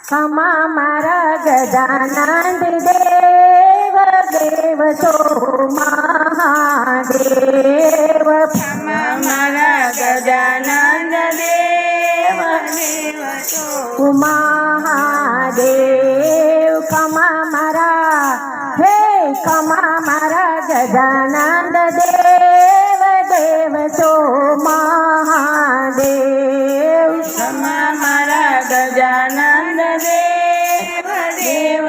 क्षमा मारा गजानंद देव देव तो महादेव। क्षमा मारा गजानंद देव देव तो महादेव। क्षमा मारा हे क्षमा मारा गजानंद देव देव तो महादेव। क्षमा मारा गजानंद देव देव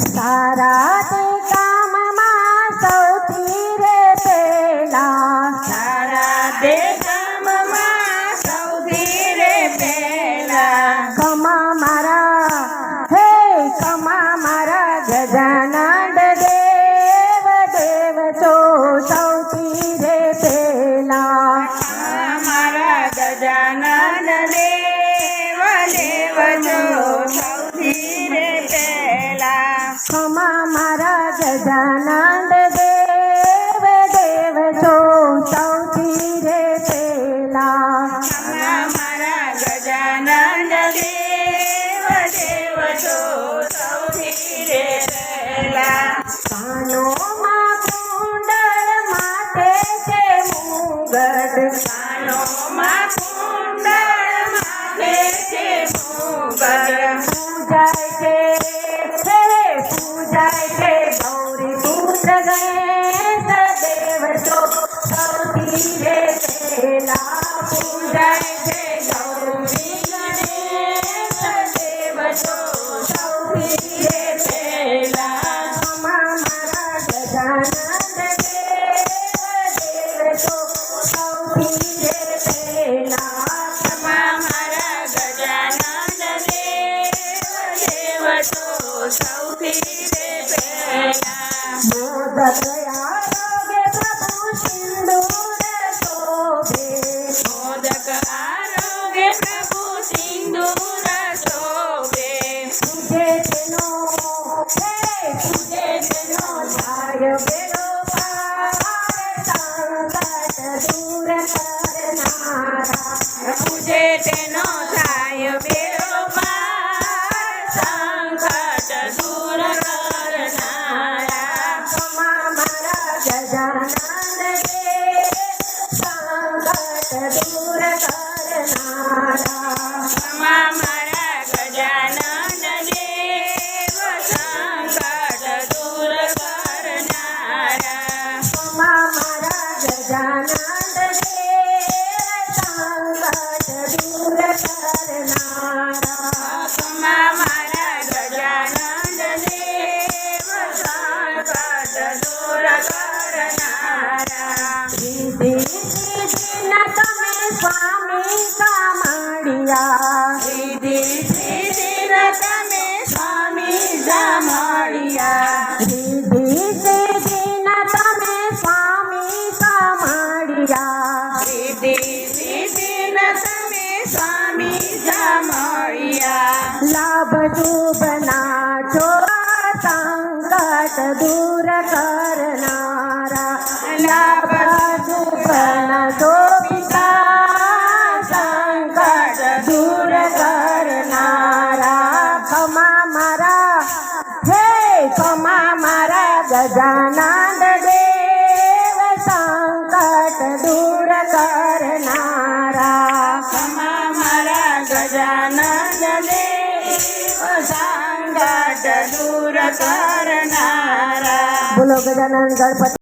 सारा ते काम में सौथी रे पेला। सारा दे काम में सौथी रे पेला। क्षमा मारा हे क्षमा मारा गजानंद देव देव तो सौथी रे पेला। मारा गजानन देव देव तो सौथी रे पेला। क्षमा मारा गजानंद देव देव तो सौथी रे पेला। क्षमा मारा गजानन देव देव तो सौथी रे पेला। कानो मा कुंडल माथे छे मुगट। कानो માં કુંડળ માથે છે મુગટ। पूजाय छे पूजाय छे गौरी पुत्र गणेश देव तो सौथी रे पेला। પૂજાય છે ગૌરી ગણેશ દેવ તો સૌથી રે પેલા। क्षमा मारा गजानंद देव देव तो सौथी रे पेला। क्षमा मारा गजानन देव देव तो सौથી रे पेला। मोदक आरोग्य प्रभु सिंदूर शोभे। મોદક આરોગ્ય પ્રભુ સિંદૂર શોભે। पूजे तेनो पूजे तेनो धार्य बेरो पार संकट दूर करनारा। પૂજે તેનો થાય બેડો પાર સંકટ દૂર કરનારા। क्षमा मारा गजानंद देव संकट दूर करनारा। क्षमा મારા ગજાનન દેવ સંકટ દૂર કરનારા। क्षमा मारा गजानंद देव संकट दूर करनारा। क्षमा મારા ગજાનન દેવ સંકટ દૂર કરનારા। रिद्धि सिद्धि न तमे स्वामी कामड़िया। રીધિ સિદ્ધિ ન તમે સ્વામી જમાડ્યા। रिद्धि सिद्धि न तमे स्वामी कामड़िया। રીધિ સિદ્ધિ ન તમે સ્વામી જમાડ્યા। लाभ शुभ नाचो संकट दूर करनारा। लाभ शुभ नाचो पिता संकट दूर करनारा। क्षमा मारा हे क्षमा मारा गजानंद देव संकट दूर करनारा। क्षमा મારા ગજાનન દેવ સંકટ દૂર કરનારા। बोलो गजानन गणपति।